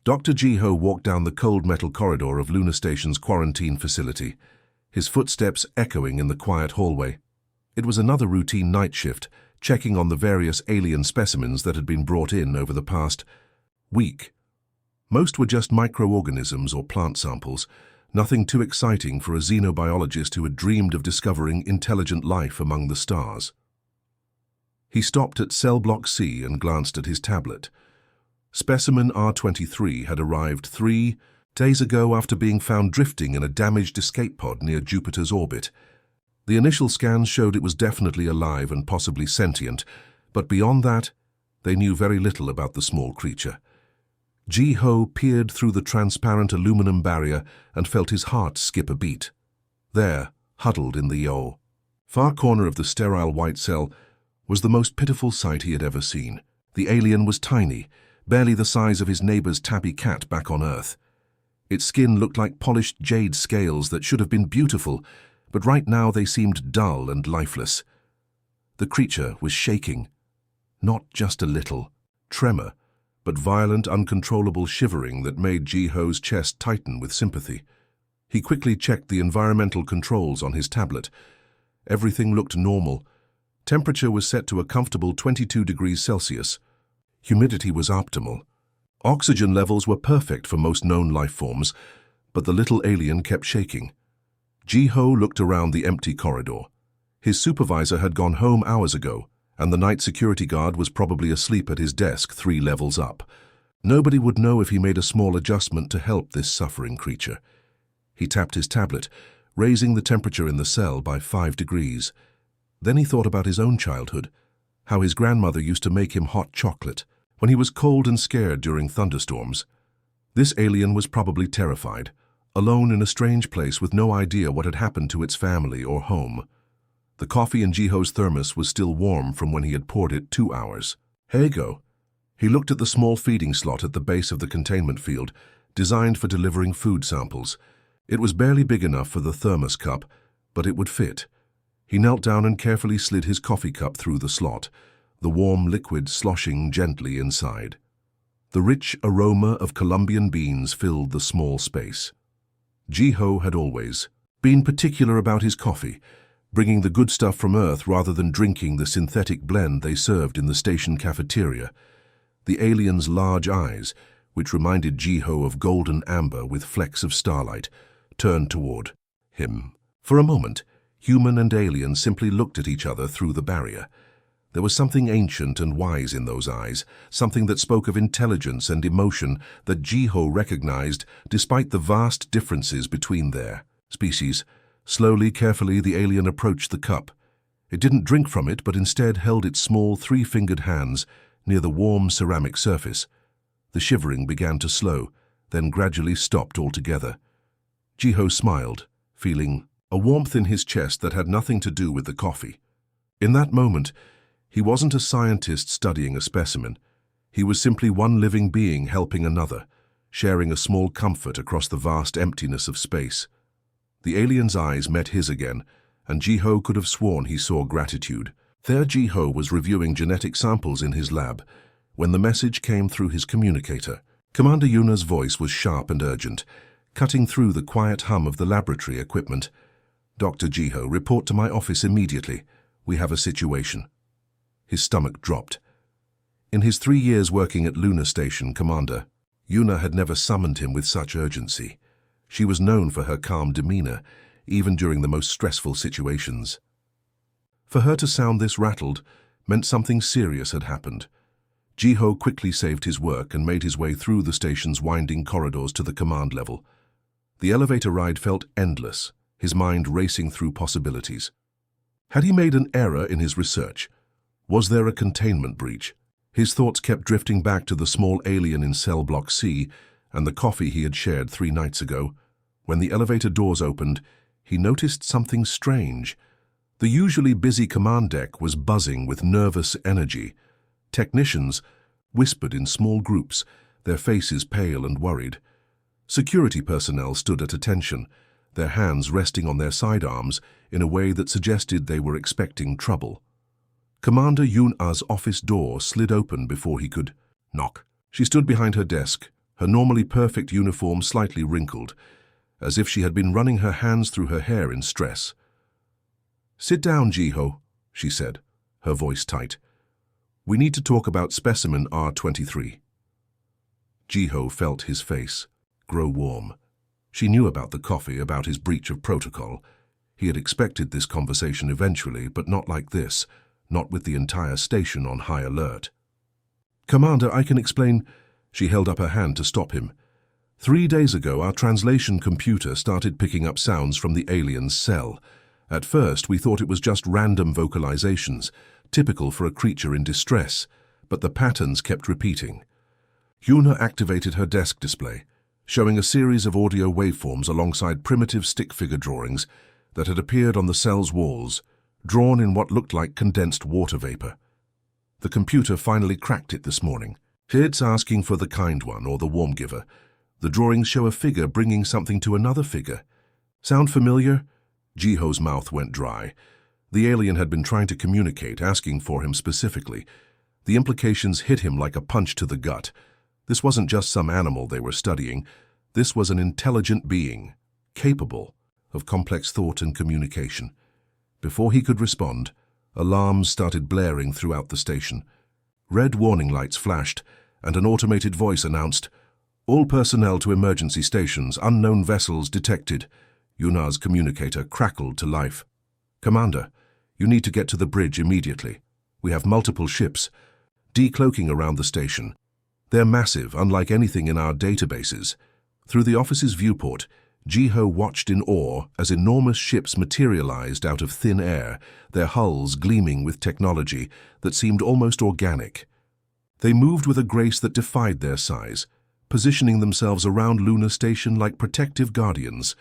Dr. Ji-ho walked down the cold metal corridor of Luna Station's quarantine facility, his footsteps echoing in the quiet hallway. It was another routine night shift, checking on the various alien specimens that had been brought in over the past week. Most were just microorganisms or plant samples, nothing too exciting for a xenobiologist who had dreamed of discovering intelligent life among the stars. He stopped at cell block C and glanced at his tablet. Specimen R23 had arrived 3 days ago after being found drifting in a damaged escape pod near Jupiter's orbit. The initial scans showed it was definitely alive and possibly sentient, but beyond that, they knew very little about the small creature. Ji-ho peered through the transparent aluminum barrier and felt his heart skip a beat. There, huddled in the far corner of the sterile white cell, was the most pitiful sight he had ever seen. The alien was tiny, barely the size of his neighbor's tabby cat back on Earth. Its skin looked like polished jade scales that should have been beautiful, but right now they seemed dull and lifeless. The creature was shaking. Not just a little. Tremor, but violent, uncontrollable shivering that made Ji-ho's chest tighten with sympathy. He quickly checked the environmental controls on his tablet. Everything looked normal. Temperature was set to a comfortable 22 degrees Celsius. Humidity was optimal. Oxygen levels were perfect for most known life forms, but the little alien kept shaking. Ji-ho looked around the empty corridor. His supervisor had gone home hours ago, and the night security guard was probably asleep at his desk 3 levels up. Nobody would know if he made a small adjustment to help this suffering creature. He tapped his tablet, raising the temperature in the cell by 5 degrees. Then he thought about his own childhood, how his grandmother used to make him hot chocolate when he was cold and scared during thunderstorms. This alien was probably terrified, alone in a strange place with no idea what had happened to its family or home. The coffee in Ji-ho's thermos was still warm from when he had poured it 2 hours. Here you go. He looked at the small feeding slot at the base of the containment field, designed for delivering food samples. It was barely big enough for the thermos cup, but it would fit. He knelt down and carefully slid his coffee cup through the slot, the warm liquid sloshing gently inside. The rich aroma of Colombian beans filled the small space. Ji-ho had always been particular about his coffee, bringing the good stuff from Earth rather than drinking the synthetic blend they served in the station cafeteria. The alien's large eyes, which reminded Ji-ho of golden amber with flecks of starlight, turned toward him. For a moment, human and alien simply looked at each other through the barrier. There was something ancient and wise in those eyes, something that spoke of intelligence and emotion that Ji-ho recognized despite the vast differences between their species. Slowly, carefully, the alien approached the cup. It didn't drink from it, but instead held its small 3-fingered hands near the warm ceramic surface. The shivering began to slow, then gradually stopped altogether. Ji-ho smiled, feeling a warmth in his chest that had nothing to do with the coffee. In that moment, he wasn't a scientist studying a specimen. He was simply one living being helping another, sharing a small comfort across the vast emptiness of space. The alien's eyes met his again, and Ji-ho could have sworn he saw gratitude. There Ji-ho was reviewing genetic samples in his lab, when the message came through his communicator. Commander Yuna's voice was sharp and urgent, cutting through the quiet hum of the laboratory equipment. "Dr. Ji-ho, report to my office immediately. We have a situation." His stomach dropped. In his 3 years working at Luna Station, Commander Yuna had never summoned him with such urgency. She was known for her calm demeanor, even during the most stressful situations. For her to sound this rattled meant something serious had happened. Ji-ho quickly saved his work and made his way through the station's winding corridors to the command level. The elevator ride felt endless, his mind racing through possibilities. Had he made an error in his research? Was there a containment breach? His thoughts kept drifting back to the small alien in cell block C and the coffee he had shared 3 nights ago. When the elevator doors opened, he noticed something strange. The usually busy command deck was buzzing with nervous energy. Technicians whispered in small groups, their faces pale and worried. Security personnel stood at attention, their hands resting on their sidearms in a way that suggested they were expecting trouble. Commander Yuna's office door slid open before he could knock. She stood behind her desk, her normally perfect uniform slightly wrinkled, as if she had been running her hands through her hair in stress. "Sit down, Jiho," she said, her voice tight. "We need to talk about specimen R23. Jiho felt his face grow warm. She knew about the coffee, about his breach of protocol. He had expected this conversation eventually, but not like this, not with the entire station on high alert. "Commander, I can explain." She held up her hand to stop him. 3 days ago, our translation computer started picking up sounds from the alien's cell. At first, we thought it was just random vocalizations, typical for a creature in distress, but the patterns kept repeating. Yuna activated her desk display, showing a series of audio waveforms alongside primitive stick figure drawings that had appeared on the cell's walls, drawn in what looked like condensed water vapor. The computer finally cracked it this morning. It's asking for the kind one or the warm giver. The drawings show a figure bringing something to another figure. Sound familiar? Jiho's mouth went dry. The alien had been trying to communicate, asking for him specifically. The implications hit him like a punch to the gut. This wasn't just some animal they were studying. This was an intelligent being, capable of complex thought and communication. Before he could respond, alarms started blaring throughout the station. Red warning lights flashed, and an automated voice announced, "All personnel to emergency stations, unknown vessels detected." Yuna's communicator crackled to life. "Commander, you need to get to the bridge immediately. We have multiple ships decloaking around the station. They're massive, unlike anything in our databases." Through the office's viewport, Jiho watched in awe as enormous ships materialized out of thin air, their hulls gleaming with technology that seemed almost organic. They moved with a grace that defied their size, positioning themselves around Luna Station like protective guardians.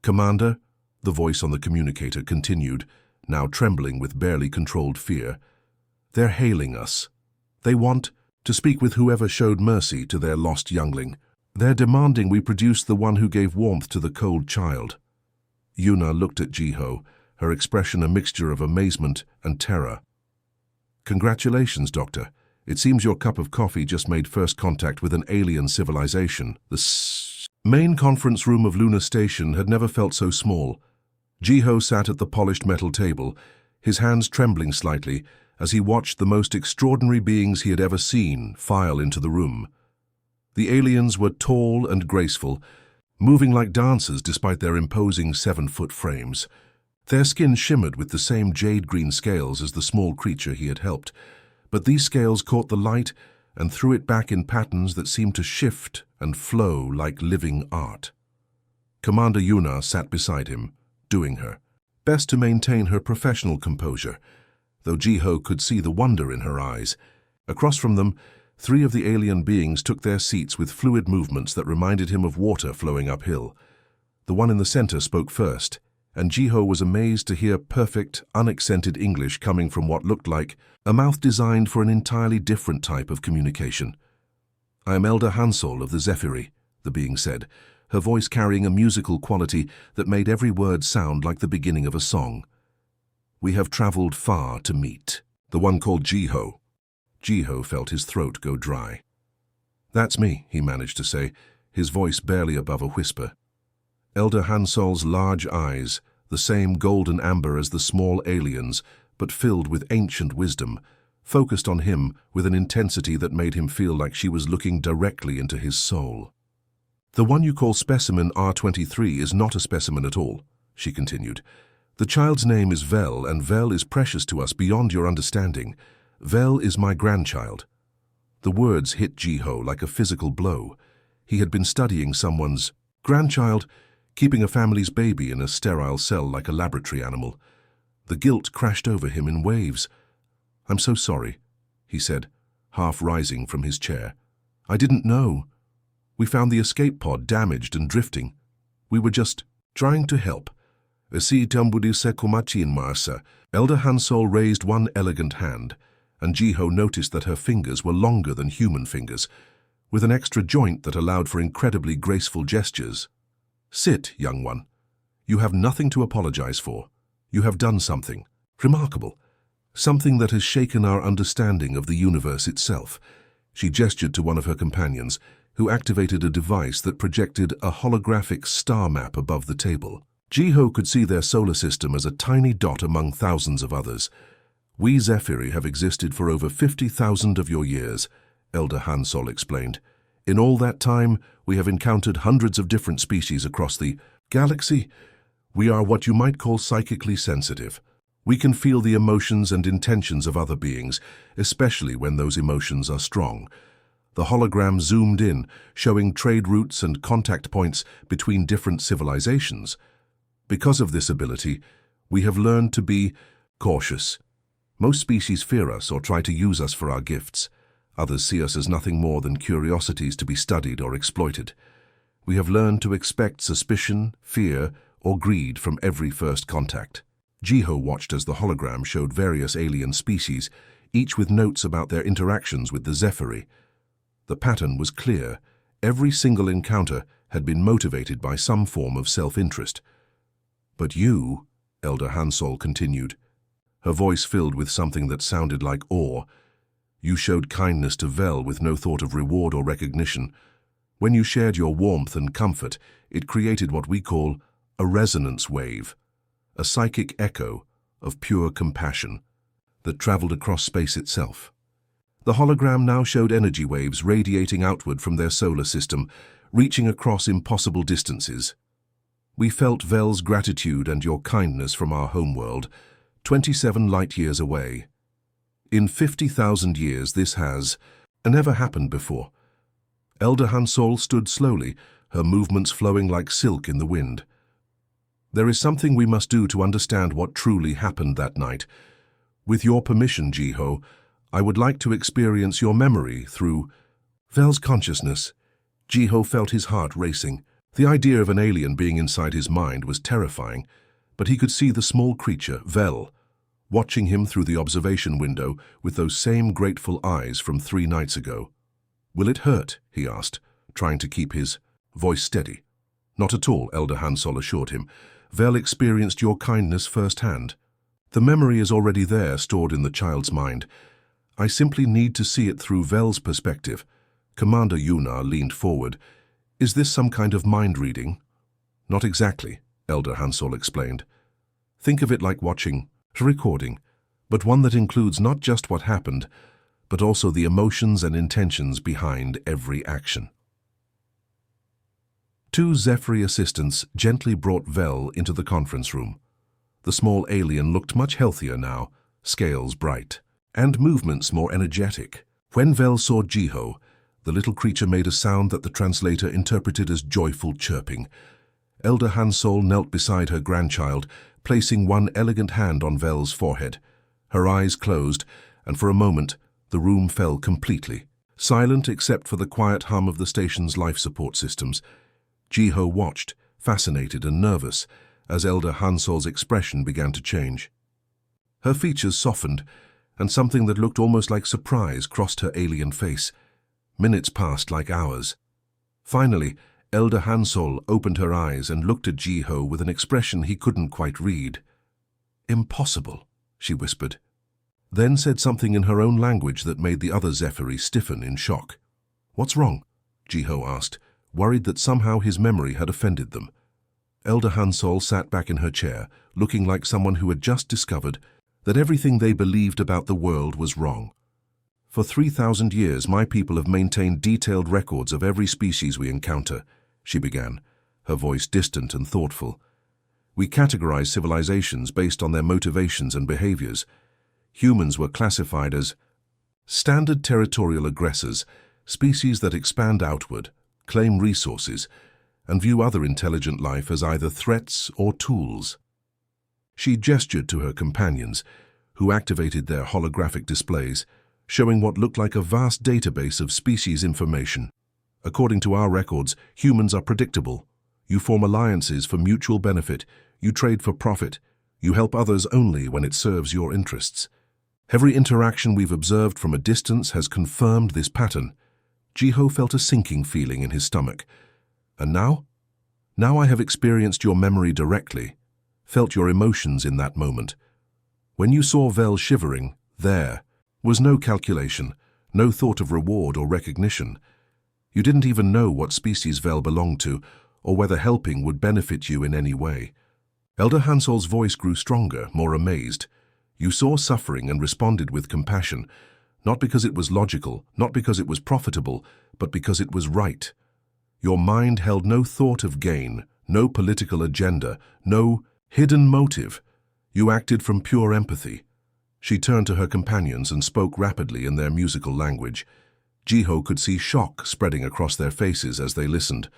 "Commander," the voice on the communicator continued, now trembling with barely controlled fear, "they're hailing us. They want to speak with whoever showed mercy to their lost youngling. They're demanding we produce the one who gave warmth to the cold child." Yuna looked at Jiho, her expression a mixture of amazement and terror. "Congratulations, Doctor. It seems your cup of coffee just made first contact with an alien civilization." The main conference room of Luna Station had never felt so small. Jiho sat at the polished metal table, his hands trembling slightly as he watched the most extraordinary beings he had ever seen file into the room. The aliens were tall and graceful, moving like dancers despite their imposing 7-foot frames. Their skin shimmered with the same jade-green scales as the small creature he had helped, but these scales caught the light and threw it back in patterns that seemed to shift and flow like living art. Commander Yuna sat beside him, doing her best to maintain her professional composure, though Jiho could see the wonder in her eyes. Across from them, 3 of the alien beings took their seats with fluid movements that reminded him of water flowing uphill. The one in the center spoke first, and Jiho was amazed to hear perfect, unaccented English coming from what looked like a mouth designed for an entirely different type of communication. "I am Elder Hansol of the Zephyri," the being said, her voice carrying a musical quality that made every word sound like the beginning of a song. "We have traveled far to meet." The one called Jiho. Jiho felt his throat go dry. "That's me," he managed to say, his voice barely above a whisper. Elder Hansol's large eyes, the same golden amber as the small aliens, but filled with ancient wisdom, focused on him with an intensity that made him feel like she was looking directly into his soul. "The one you call specimen R23 is not a specimen at all," she continued. "The child's name is Vel, and Vel is precious to us beyond your understanding. Vel is my grandchild." The words hit Jiho like a physical blow. He had been studying someone's grandchild, keeping a family's baby in a sterile cell like a laboratory animal. The guilt crashed over him in waves. "I'm so sorry," he said, half rising from his chair. "I didn't know. We found the escape pod damaged and drifting. We were just trying to help." "Esi tambudise kumachin marsa." Elder Hansol raised one elegant hand, and Jiho noticed that her fingers were longer than human fingers, with an extra joint that allowed for incredibly graceful gestures. "Sit, young one. You have nothing to apologize for. You have done something remarkable, something that has shaken our understanding of the universe itself." She gestured to one of her companions, who activated a device that projected a holographic star map above the table. Jiho could see their solar system as a tiny dot among thousands of others. "We Zephyri have existed for over 50,000 of your years," Elder Hansol explained. "In all that time, we have encountered hundreds of different species across the galaxy. We are what you might call psychically sensitive. We can feel the emotions and intentions of other beings, especially when those emotions are strong." The hologram zoomed in, showing trade routes and contact points between different civilizations. "Because of this ability, we have learned to be cautious. Most species fear us or try to use us for our gifts. Others see us as nothing more than curiosities to be studied or exploited. We have learned to expect suspicion, fear, or greed from every first contact." Jiho watched as the hologram showed various alien species, each with notes about their interactions with the Zephyri. The pattern was clear. Every single encounter had been motivated by some form of self-interest. "But you," Elder Hansol continued, her voice filled with something that sounded like awe, "you showed kindness to Vel with no thought of reward or recognition. When you shared your warmth and comfort, it created what we call a resonance wave, a psychic echo of pure compassion that traveled across space itself." The hologram now showed energy waves radiating outward from their solar system, reaching across impossible distances. "We felt Vel's gratitude and your kindness from our homeworld, 27 light-years away. In 50,000 years this has never happened before." Elder Hansol stood slowly, her movements flowing like silk in the wind. "There is something we must do to understand what truly happened that night. With your permission, Jiho, I would like to experience your memory through Vel's consciousness." Jiho felt his heart racing. The idea of an alien being inside his mind was terrifying, but he could see the small creature, Vel, watching him through the observation window with those same grateful eyes from 3 nights ago. "Will it hurt?" he asked, trying to keep his voice steady. "Not at all," Elder Hansol assured him. "Vel experienced your kindness firsthand. The memory is already there, stored in the child's mind. I simply need to see it through Vel's perspective." Commander Yunar leaned forward. "Is this some kind of mind reading?" "Not exactly," Elder Hansol explained. "Think of it like watching a recording, but one that includes not just what happened, but also the emotions and intentions behind every action." 2 Zephyri assistants gently brought Vel into the conference room. The small alien looked much healthier now, scales bright, and movements more energetic. When Vel saw Jiho, the little creature made a sound that the translator interpreted as joyful chirping. Elder Hansol knelt beside her grandchild, placing one elegant hand on Vel's forehead. Her eyes closed, and for a moment the room fell completely, silent except for the quiet hum of the station's life support systems. Jiho watched, fascinated and nervous, as Elder Hansol's expression began to change. Her features softened, and something that looked almost like surprise crossed her alien face. Minutes passed like hours. Finally, Elder Hansol opened her eyes and looked at Jiho with an expression he couldn't quite read. "Impossible," she whispered, then said something in her own language that made the other Zephyri stiffen in shock. "What's wrong?" Jiho asked, worried that somehow his memory had offended them. Elder Hansol sat back in her chair, looking like someone who had just discovered that everything they believed about the world was wrong. "For 3,000 years, my people have maintained detailed records of every species we encounter," she began, her voice distant and thoughtful. "We categorize civilizations based on their motivations and behaviors. Humans were classified as standard territorial aggressors, species that expand outward, claim resources, and view other intelligent life as either threats or tools." She gestured to her companions, who activated their holographic displays, showing what looked like a vast database of species information. "According to our records, humans are predictable. You form alliances for mutual benefit, you trade for profit, you help others only when it serves your interests. Every interaction we've observed from a distance has confirmed this pattern." Jiho felt a sinking feeling in his stomach. "And now? Now I have experienced your memory directly, felt your emotions in that moment. When you saw Vel shivering, there was no calculation, no thought of reward or recognition. You didn't even know what species Vel belonged to, or whether helping would benefit you in any way. Elder Hansol's voice grew stronger, more amazed. You saw suffering and responded with compassion, not because it was logical, not because it was profitable, but because it was right. Your mind held no thought of gain, no political agenda, no hidden motive. You acted from pure empathy. She turned to her companions and spoke rapidly in their musical language. Jiho could see shock spreading across their faces as they listened.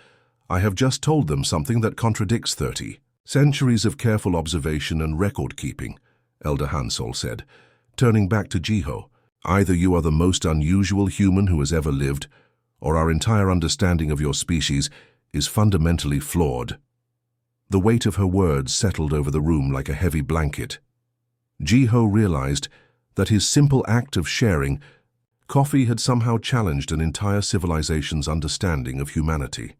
I have just told them something that contradicts 30 centuries of careful observation and record-keeping, Elder Hansol said, turning back to Jiho. Either you are the most unusual human who has ever lived, or our entire understanding of your species is fundamentally flawed. The weight of her words settled over the room like a heavy blanket. Jiho realized that his simple act of sharing coffee had somehow challenged an entire civilization's understanding of humanity.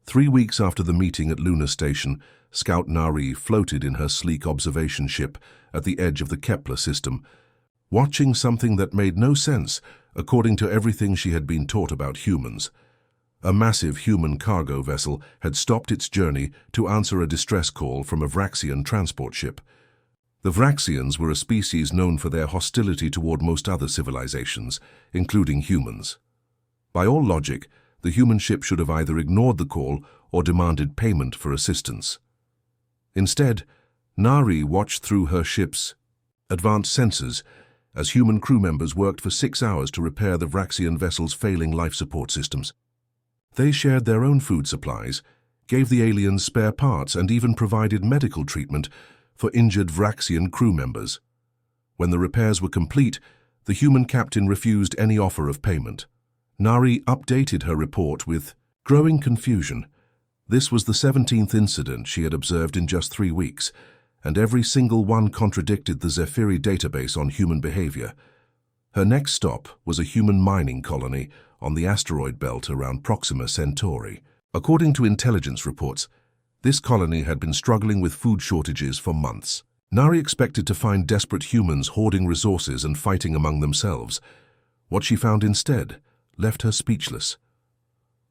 3 weeks after the meeting at Lunar Station, Scout Nari floated in her sleek observation ship at the edge of the Kepler system, watching something that made no sense according to everything she had been taught about humans. A massive human cargo vessel had stopped its journey to answer a distress call from a Vraxian transport ship. The Vraxians were a species known for their hostility toward most other civilizations, including humans. By all logic, the human ship should have either ignored the call or demanded payment for assistance. Instead, Nari watched through her ship's advanced sensors as human crew members worked for 6 hours to repair the Vraxian vessel's failing life support systems. They shared their own food supplies, gave the aliens spare parts, and even provided medical treatment for injured Vraxian crew members. When the repairs were complete, the human captain refused any offer of payment. Nari updated her report with growing confusion. This was the 17th incident she had observed in just 3 weeks, and every single one contradicted the Zephyri database on human behavior. Her next stop was a human mining colony on the asteroid belt around Proxima Centauri. According to intelligence reports, this colony had been struggling with food shortages for months. Nari expected to find desperate humans hoarding resources and fighting among themselves. What she found instead left her speechless.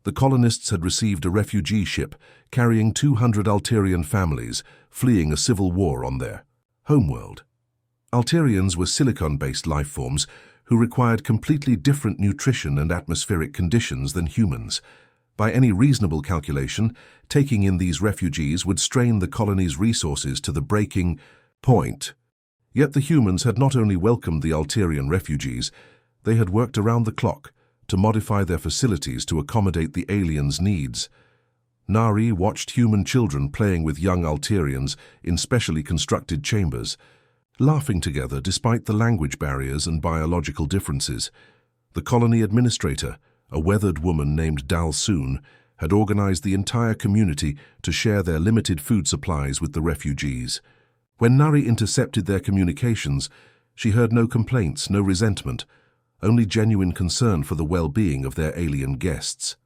The colonists had received a refugee ship carrying 200 Alterian families fleeing a civil war on their homeworld. Alterians were silicon-based life forms who required completely different nutrition and atmospheric conditions than humans. By any reasonable calculation, taking in these refugees would strain the colony's resources to the breaking point. Yet the humans had not only welcomed the Alterian refugees, they had worked around the clock to modify their facilities to accommodate the aliens' needs. Nari watched human children playing with young Alterians in specially constructed chambers, laughing together despite the language barriers and biological differences. The colony administrator, a weathered woman named Dalsoon, had organized the entire community to share their limited food supplies with the refugees. When Nari intercepted their communications, she heard no complaints, no resentment, only genuine concern for the well-being of their alien guests.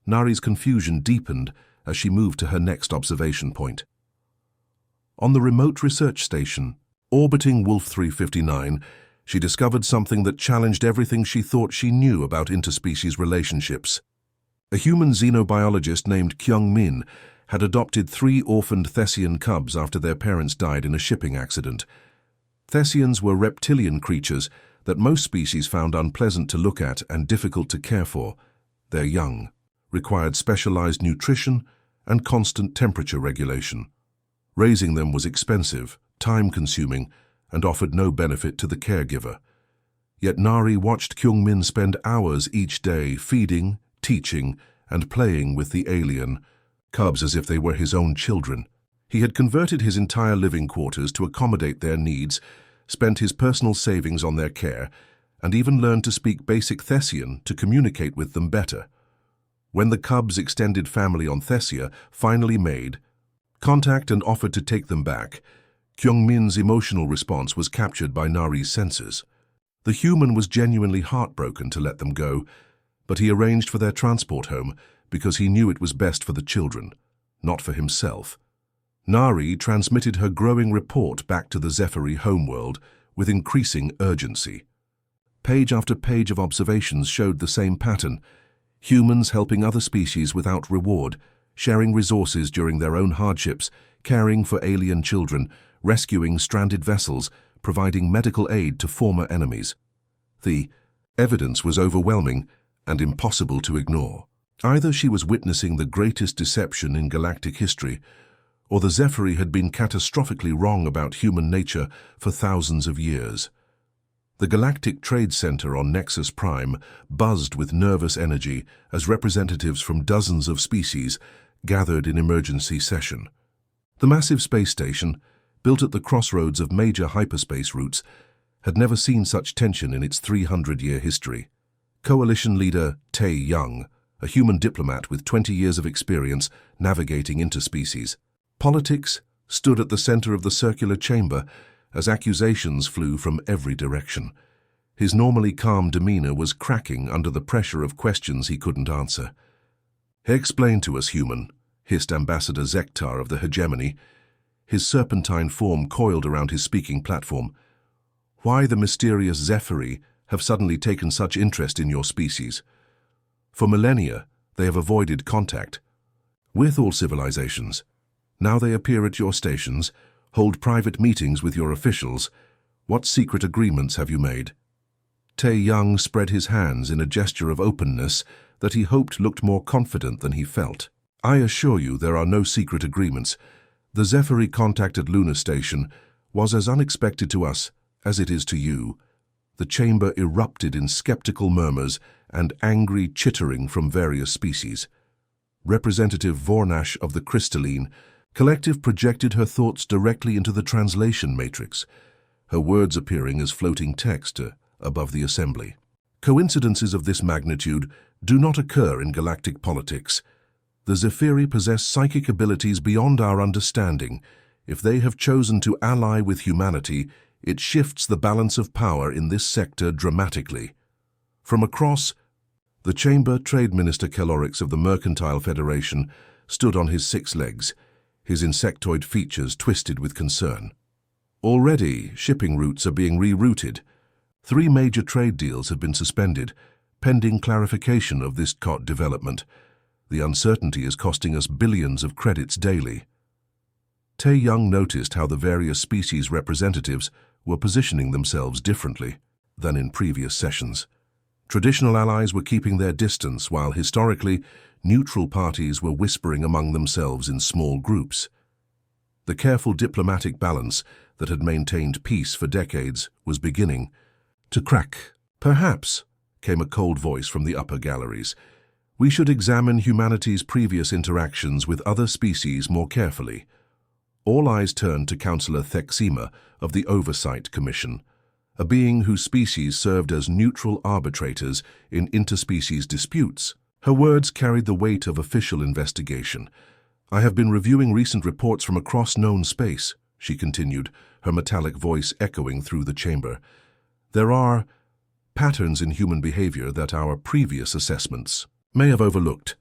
Nari's confusion deepened as she moved to her next observation point. On the remote research station, orbiting Wolf 359, she discovered something that challenged everything she thought she knew about interspecies relationships. A human xenobiologist named Kyung Min had adopted 3 orphaned Thessian cubs after their parents died in a shipping accident. Thessians were reptilian creatures that most species found unpleasant to look at and difficult to care for. Their young required specialized nutrition and constant temperature regulation. Raising them was expensive, time-consuming, and offered no benefit to the caregiver. Yet Nari watched Kyung Min spend hours each day feeding, teaching, and playing with the alien cubs as if they were his own children. He had converted his entire living quarters to accommodate their needs, spent his personal savings on their care, and even learned to speak basic Thessian to communicate with them better. When the cubs' extended family on Thessia finally made contact and offered to take them back, Kyung Min's emotional response was captured by Nari's senses. The human was genuinely heartbroken to let them go, but he arranged for their transport home because he knew it was best for the children, not for himself. Nari transmitted her growing report back to the Zephyri homeworld with increasing urgency. Page after page of observations showed the same pattern. Humans helping other species without reward, sharing resources during their own hardships, caring for alien children, rescuing stranded vessels, providing medical aid to former enemies. The evidence was overwhelming and impossible to ignore. Either she was witnessing the greatest deception in galactic history, or the Zephyri had been catastrophically wrong about human nature for thousands of years. The Galactic Trade Center on Nexus Prime buzzed with nervous energy as representatives from dozens of species gathered in emergency session. The massive space station, built at the crossroads of major hyperspace routes, had never seen such tension in its 300-year history. Coalition leader Tae Young, a human diplomat with 20 years of experience navigating interspecies. Politics stood at the center of the circular chamber as accusations flew from every direction. His normally calm demeanor was cracking under the pressure of questions he couldn't answer. "Explain to us, human," hissed Ambassador Zektar of the hegemony, his serpentine form coiled around his speaking platform. "Why the mysterious Zephyri have suddenly taken such interest in your species? For millennia, they have avoided contact with all civilizations. Now they appear at your stations, hold private meetings with your officials. What secret agreements have you made?" Tae Young spread his hands in a gesture of openness that he hoped looked more confident than he felt. "I assure you there are no secret agreements. The Zephyri contact at Lunar Station was as unexpected to us as it is to you." The chamber erupted in skeptical murmurs and angry chittering from various species. Representative Vornash of the Crystalline Collective projected her thoughts directly into the translation matrix, her words appearing as floating text above the assembly. "Coincidences of this magnitude do not occur in galactic politics. The Zephyri possess psychic abilities beyond our understanding. If they have chosen to ally with humanity, it shifts the balance of power in this sector dramatically." From across the chamber, Trade Minister Kelorix of the Mercantile Federation stood on his 6 legs, his insectoid features twisted with concern. Already, shipping routes are being rerouted. 3 major trade deals have been suspended, pending clarification of this development. The uncertainty is costing us billions of credits daily. Tae Young noticed how the various species representatives were positioning themselves differently than in previous sessions. Traditional allies were keeping their distance, while historically, neutral parties were whispering among themselves in small groups. The careful diplomatic balance that had maintained peace for decades was beginning to crack. "Perhaps," came a cold voice from the upper galleries, "we should examine humanity's previous interactions with other species more carefully." All eyes turned to Councillor Thexima of the Oversight Commission, a being whose species served as neutral arbitrators in interspecies disputes. Her words carried the weight of official investigation. "I have been reviewing recent reports from across known space," she continued, her metallic voice echoing through the chamber. "There are patterns in human behavior that our previous assessments may have overlooked."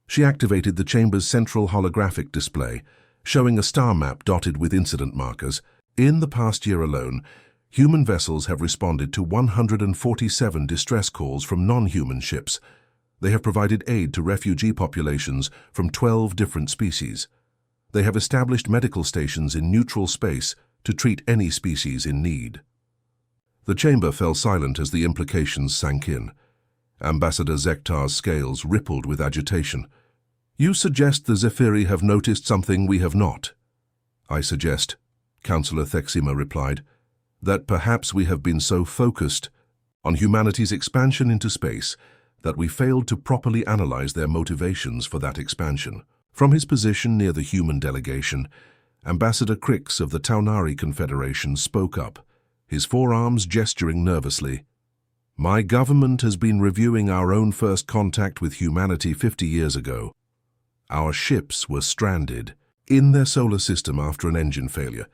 She activated the chamber's central holographic display, showing a star map dotted with incident markers. In the past year alone, human vessels have responded to 147 distress calls from non-human ships. They have provided aid to refugee populations from 12 different species. They have established medical stations in neutral space to treat any species in need. The chamber fell silent as the implications sank in. Ambassador Zektar's scales rippled with agitation. "You suggest the Zephyri have noticed something we have not?" "I suggest," Councillor Thexima replied, "that perhaps we have been so focused on humanity's expansion into space that we failed to properly analyze their motivations for that expansion." From his position near the human delegation, Ambassador Crix of the Taunari Confederation spoke up, his forearms gesturing nervously. "My government has been reviewing our own first contact with humanity 50 years ago. Our ships were stranded in their solar system after an engine failure.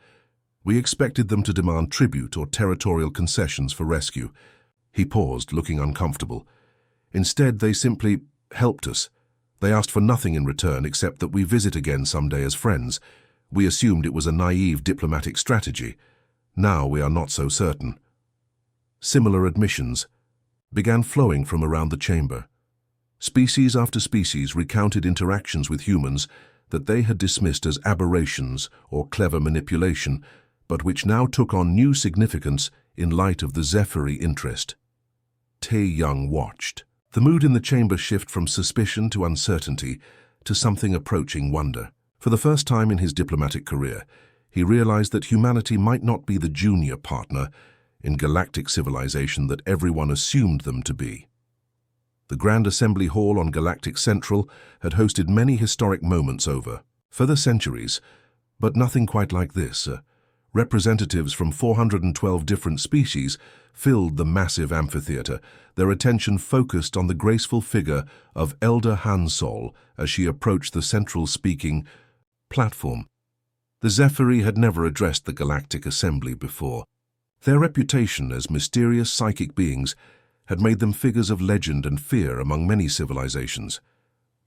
We expected them to demand tribute or territorial concessions for rescue." He paused, looking uncomfortable. "Instead, they simply helped us. They asked for nothing in return except that we visit again someday as friends. We assumed it was a naive diplomatic strategy. Now we are not so certain." Similar admissions began flowing from around the chamber. Species after species recounted interactions with humans that they had dismissed as aberrations or clever manipulation, but which now took on new significance in light of the Zephyri interest. Tae-young watched. The mood in the chamber shift from suspicion to uncertainty to something approaching wonder. For the first time in his diplomatic career, he realized that humanity might not be the junior partner in galactic civilization that everyone assumed them to be. The Grand Assembly Hall on Galactic Central had hosted many historic moments for the centuries, but nothing quite like this. Representatives from 412 different species filled the massive amphitheater, their attention focused on the graceful figure of Elder Hansol as she approached the central speaking platform. The Zephyri had never addressed the Galactic Assembly before. Their reputation as mysterious psychic beings had made them figures of legend and fear among many civilizations.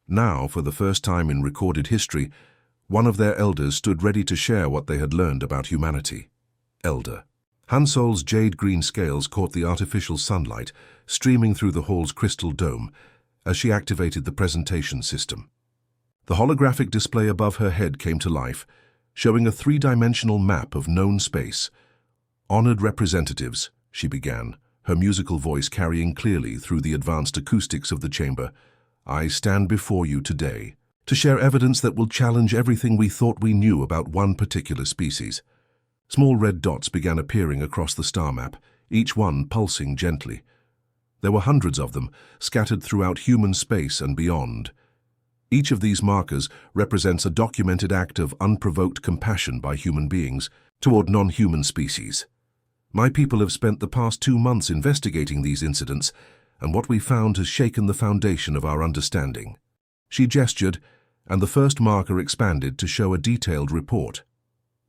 Now, for the first time in recorded history, one of their elders stood ready to share what they had learned about humanity. Elder Hansol's jade-green scales caught the artificial sunlight streaming through the hall's crystal dome as she activated the presentation system. The holographic display above her head came to life, showing a three-dimensional map of known space. "Honored representatives," she began, her musical voice carrying clearly through the advanced acoustics of the chamber, "I stand before you today to share evidence that will challenge everything we thought we knew about one particular species." Small red dots began appearing across the star map, each one pulsing gently. There were hundreds of them, scattered throughout human space and beyond. Each of these markers represents a documented act of unprovoked compassion by human beings toward non-human species. My people have spent the past 2 months investigating these incidents, and what we found has shaken the foundation of our understanding. She gestured, and the first marker expanded to show a detailed report.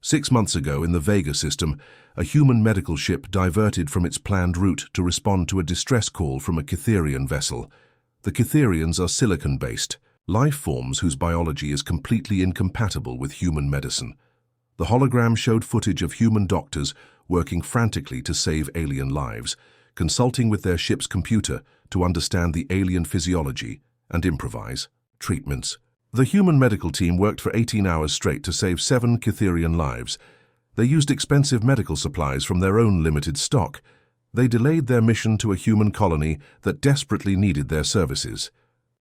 6 months ago, in the Vega system, a human medical ship diverted from its planned route to respond to a distress call from a Cytherian vessel. The Cytherians are silicon-based, life forms whose biology is completely incompatible with human medicine. The hologram showed footage of human doctors working frantically to save alien lives, consulting with their ship's computer to understand the alien physiology and improvise treatments. The human medical team worked for 18 hours straight to save 7 Cytherian lives. They used expensive medical supplies from their own limited stock. They delayed their mission to a human colony that desperately needed their services.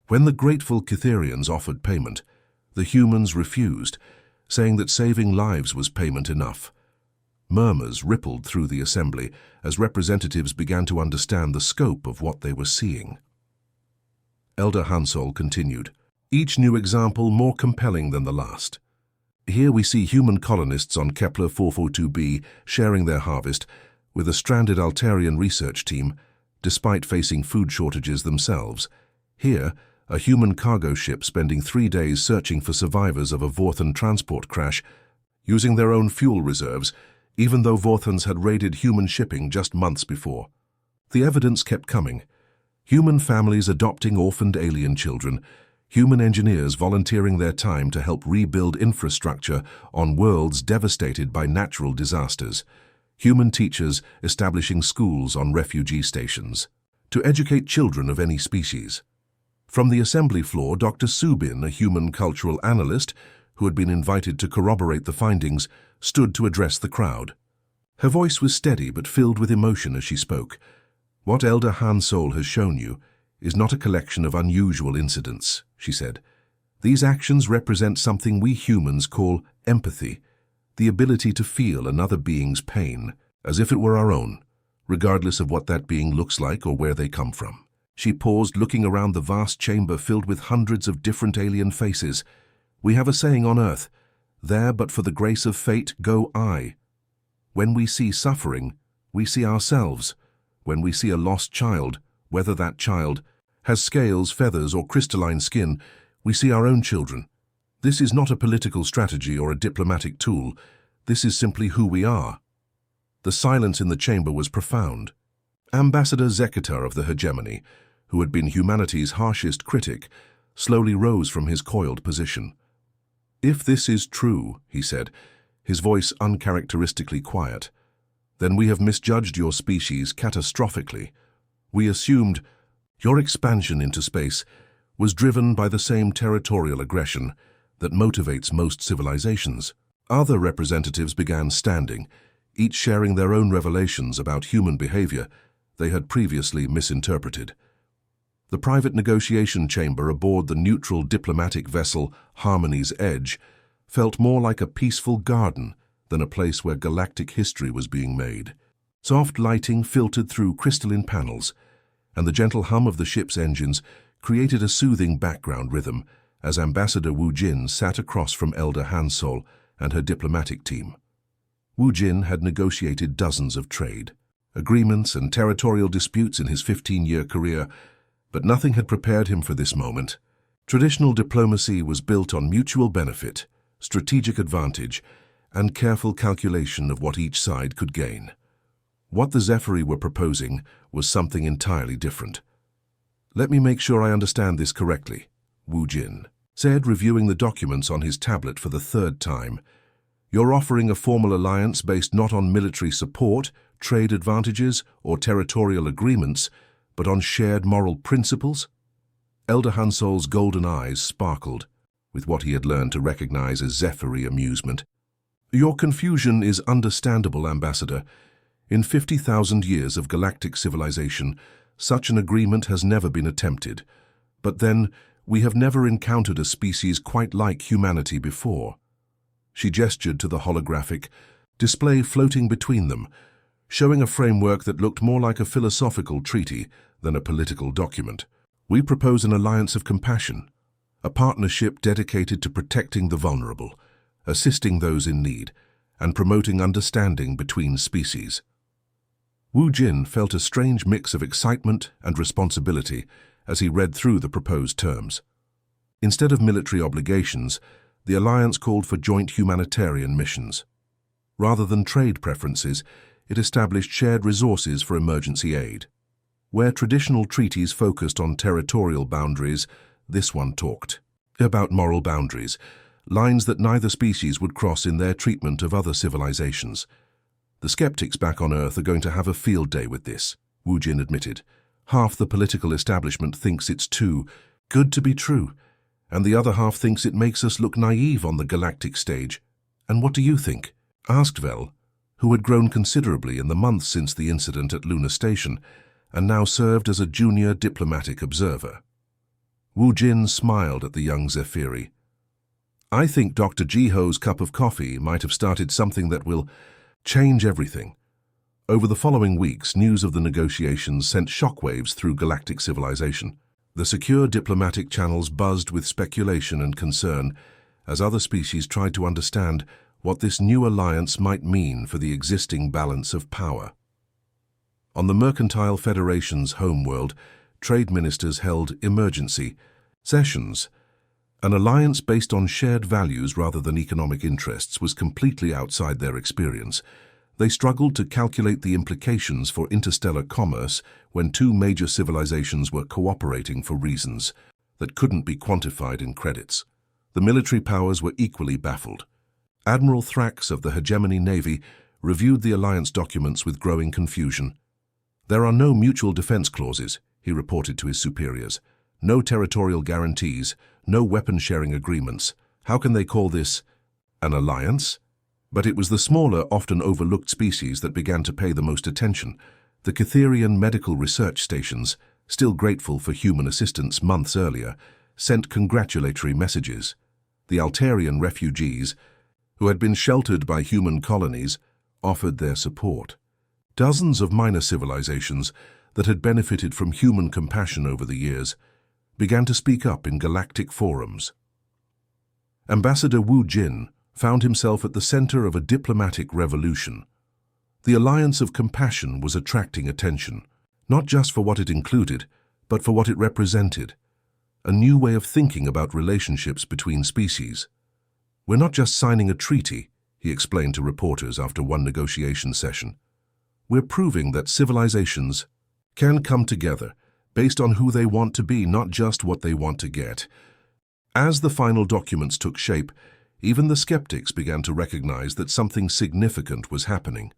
When the grateful Cytherians offered payment, the humans refused, saying that saving lives was payment enough. Murmurs rippled through the assembly as representatives began to understand the scope of what they were seeing. Elder Hansol continued, each new example more compelling than the last. Here we see human colonists on Kepler 442b sharing their harvest with a stranded Altarian research team, despite facing food shortages themselves. Here, a human cargo ship spending 3 days searching for survivors of a Vorthan transport crash, using their own fuel reserves, even though Vorthans had raided human shipping just months before. The evidence kept coming. Human families adopting orphaned alien children, human engineers volunteering their time to help rebuild infrastructure on worlds devastated by natural disasters, human teachers establishing schools on refugee stations, to educate children of any species. From the assembly floor, Dr. Subin, a human cultural analyst who had been invited to corroborate the findings, stood to address the crowd. Her voice was steady but filled with emotion as she spoke. "What Elder Hansol has shown you is not a collection of unusual incidents," she said. "These actions represent something we humans call empathy, the ability to feel another being's pain, as if it were our own, regardless of what that being looks like or where they come from." She paused, looking around the vast chamber filled with hundreds of different alien faces. "We have a saying on Earth, 'There but for the grace of fate go I.' When we see suffering, we see ourselves. When we see a lost child, whether that child has scales, feathers, or crystalline skin, we see our own children. This is not a political strategy or a diplomatic tool. This is simply who we are." The silence in the chamber was profound. Ambassador Zekatar of the hegemony, who had been humanity's harshest critic, slowly rose from his coiled position. "If this is true," he said, his voice uncharacteristically quiet, "then we have misjudged your species catastrophically. We assumed your expansion into space was driven by the same territorial aggression that motivates most civilizations. Other representatives began standing, each sharing their own revelations about human behavior they had previously misinterpreted. The private negotiation chamber aboard the neutral diplomatic vessel Harmony's Edge felt more like a peaceful garden than a place where galactic history was being made. Soft lighting filtered through crystalline panels, and the gentle hum of the ship's engines created a soothing background rhythm as Ambassador Wu Jin sat across from Elder Han Sol and her diplomatic team. Wu Jin had negotiated dozens of trade agreements and territorial disputes in his 15-year career, but nothing had prepared him for this moment. Traditional diplomacy was built on mutual benefit, strategic advantage, and careful calculation of what each side could gain. What the Zephyri were proposing was something entirely different. "Let me make sure I understand this correctly," Wu Jin said, reviewing the documents on his tablet for the third time. "You're offering a formal alliance based not on military support, trade advantages, or territorial agreements, but on shared moral principles?" Elder Han Sol's golden eyes sparkled with what he had learned to recognize as Zephyri amusement. "Your confusion is understandable, Ambassador. In 50,000 years of galactic civilization, such an agreement has never been attempted. But then, we have never encountered a species quite like humanity before." She gestured to the holographic display floating between them, showing a framework that looked more like a philosophical treaty than a political document. "We propose an alliance of compassion, a partnership dedicated to protecting the vulnerable, assisting those in need, and promoting understanding between species." Wu Jin felt a strange mix of excitement and responsibility as he read through the proposed terms. Instead of military obligations, the alliance called for joint humanitarian missions. Rather than trade preferences, it established shared resources for emergency aid. Where traditional treaties focused on territorial boundaries, this one talked about moral boundaries, lines that neither species would cross in their treatment of other civilizations. "The skeptics back on Earth are going to have a field day with this," Wu Jin admitted. "Half the political establishment thinks it's too good to be true, and the other half thinks it makes us look naive on the galactic stage. And what do you think?" asked Vel, who had grown considerably in the months since the incident at Lunar Station, and now served as a junior diplomatic observer. Wu Jin smiled at the young Zephyri. "I think Dr. Jiho's cup of coffee might have started something that will change everything." Over the following weeks, news of the negotiations sent shockwaves through galactic civilization. The secure diplomatic channels buzzed with speculation and concern as other species tried to understand what this new alliance might mean for the existing balance of power. On the Mercantile Federation's homeworld, trade ministers held emergency sessions. An alliance based on shared values rather than economic interests was completely outside their experience. They struggled to calculate the implications for interstellar commerce when two major civilizations were cooperating for reasons that couldn't be quantified in credits. The military powers were equally baffled. Admiral Thrax of the Hegemony Navy reviewed the alliance documents with growing confusion. "There are no mutual defense clauses," he reported to his superiors. "No territorial guarantees, no weapon-sharing agreements. How can they call this an alliance?" But it was the smaller, often overlooked species that began to pay the most attention. The Catherian medical research stations, still grateful for human assistance months earlier, sent congratulatory messages. The Altarian refugees, who had been sheltered by human colonies, offered their support. Dozens of minor civilizations that had benefited from human compassion over the years began to speak up in galactic forums. Ambassador Wu Jin found himself at the center of a diplomatic revolution. The alliance of compassion was attracting attention, not just for what it included, but for what it represented. A new way of thinking about relationships between species. "We're not just signing a treaty," he explained to reporters after one negotiation session. "We're proving that civilizations can come together based on who they want to be, not just what they want to get." As the final documents took shape, even the skeptics began to recognize that something significant was happening.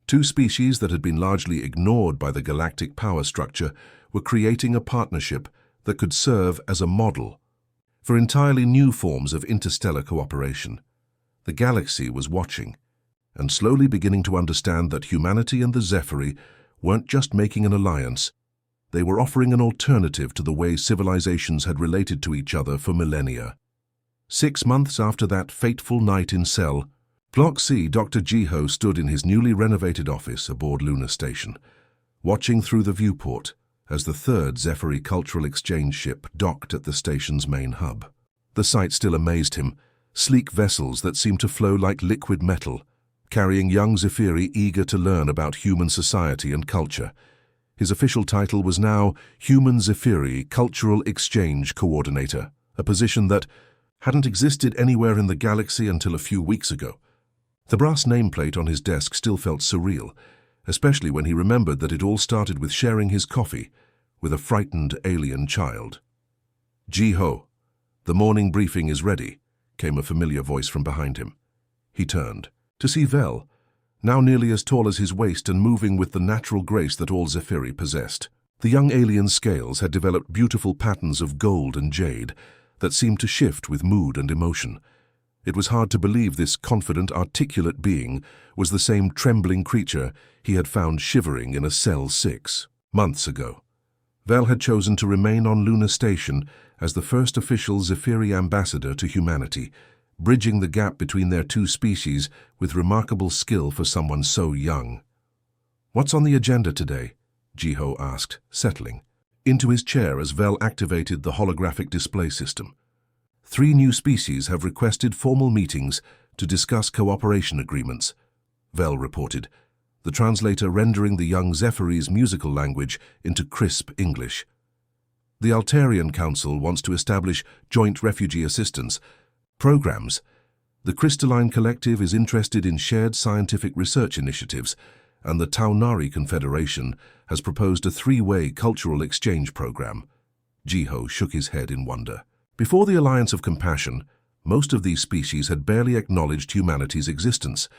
Two species that had been largely ignored by the galactic power structure were creating a partnership that could serve as a model for entirely new forms of interstellar cooperation. The galaxy was watching and slowly beginning to understand that humanity and the Zephyri weren't just making an alliance, they were offering an alternative to the way civilizations had related to each other for millennia. 6 months after that fateful night in Cell, Block C, Dr. Jiho stood in his newly renovated office aboard Lunar Station, watching through the viewport as the third Zephyri cultural exchange ship docked at the station's main hub. The sight still amazed him, sleek vessels that seemed to flow like liquid metal, carrying young Zephyri eager to learn about human society and culture. His official title was now Human Zephyri Cultural Exchange Coordinator, a position that hadn't existed anywhere in the galaxy until a few weeks ago. The brass nameplate on his desk still felt surreal, especially when he remembered that it all started with sharing his coffee with a frightened alien child. "Jiho, the morning briefing is ready," came a familiar voice from behind him. He turned to see Vel, now nearly as tall as his waist and moving with the natural grace that all Zephyri possessed. The young alien's scales had developed beautiful patterns of gold and jade that seemed to shift with mood and emotion. It was hard to believe this confident, articulate being was the same trembling creature he had found shivering in a Cell 6 months ago. Vel had chosen to remain on Lunar Station as the first official Zephyri ambassador to humanity, bridging the gap between their two species with remarkable skill for someone so young. "What's on the agenda today?" Jiho asked, settling into his chair as Vel activated the holographic display system. "3 new species have requested formal meetings to discuss cooperation agreements," Vel reported, the translator rendering the young Zephyri's musical language into crisp English. "The Altarian Council wants to establish joint refugee assistance programs. The Crystalline Collective is interested in shared scientific research initiatives, and the Taunari Confederation has proposed a 3-way cultural exchange program." Jiho shook his head in wonder. Before the Alliance of Compassion, most of these species had barely acknowledged humanity's existence.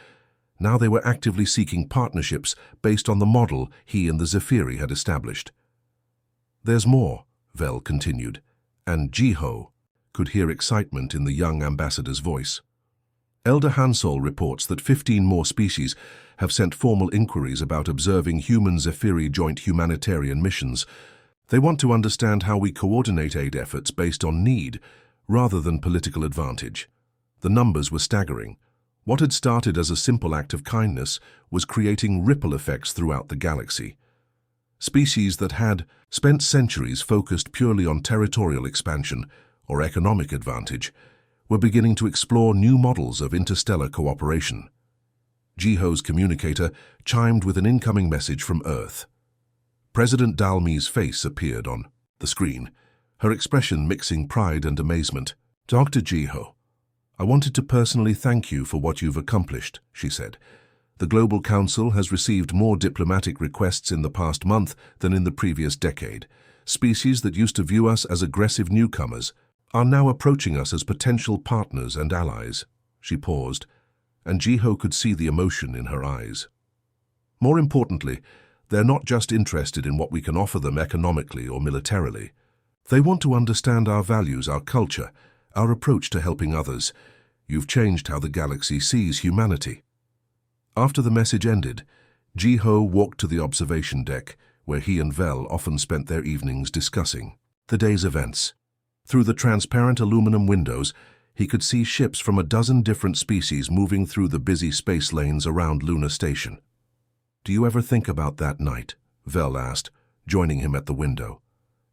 Now they were actively seeking partnerships based on the model he and the Zephyri had established. "There's more," Vel continued, and Jiho could hear excitement in the young ambassador's voice. "Elder Hansol reports that 15 more species have sent formal inquiries about observing human Zephyri joint humanitarian missions. They want to understand how we coordinate aid efforts based on need, rather than political advantage." The numbers were staggering. What had started as a simple act of kindness was creating ripple effects throughout the galaxy. Species that had spent centuries focused purely on territorial expansion or economic advantage were beginning to explore new models of interstellar cooperation. Jiho's communicator chimed with an incoming message from Earth. President Dalmi's face appeared on the screen, her expression mixing pride and amazement. "Dr. Jiho, I wanted to personally thank you for what you've accomplished," she said. "The Global Council has received more diplomatic requests in the past month than in the previous decade. Species that used to view us as aggressive newcomers are now approaching us as potential partners and allies." She paused, and Jiho could see the emotion in her eyes. "More importantly, they're not just interested in what we can offer them economically or militarily. They want to understand our values, our culture, our approach to helping others. You've changed how the galaxy sees humanity." After the message ended, Jiho walked to the observation deck, where he and Vel often spent their evenings discussing the day's events. Through the transparent aluminum windows, he could see ships from a dozen different species moving through the busy space lanes around Lunar Station. "Do you ever think about that night?" Vel asked, joining him at the window.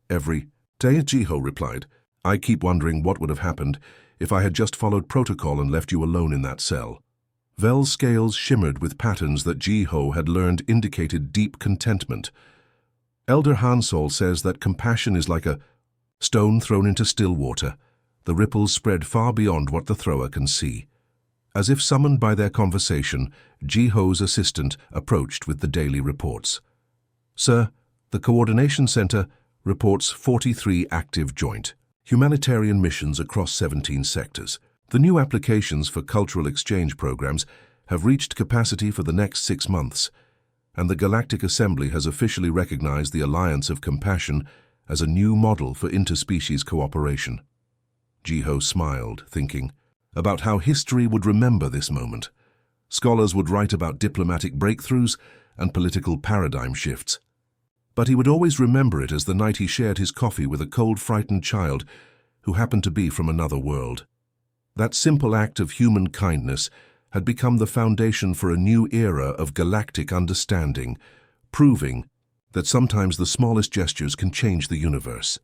"Every day," Jiho replied. "I keep wondering what would have happened if I had just followed protocol and left you alone in that cell." Vel's scales shimmered with patterns that Jiho had learned indicated deep contentment. "Elder Hansol says that compassion is like a stone thrown into still water. The ripples spread far beyond what the thrower can see." As if summoned by their conversation, Jiho's assistant approached with the daily reports. "Sir, the Coordination Center reports 43 active joint humanitarian missions across 17 sectors. The new applications for cultural exchange programs have reached capacity for the next 6 months, and the Galactic Assembly has officially recognized the Alliance of Compassion as a new model for interspecies cooperation. Jiho smiled, thinking about how history would remember this moment. Scholars would write about diplomatic breakthroughs and political paradigm shifts. But he would always remember it as the night he shared his coffee with a cold, frightened child who happened to be from another world. That simple act of human kindness had become the foundation for a new era of galactic understanding, proving that sometimes the smallest gestures can change the universe.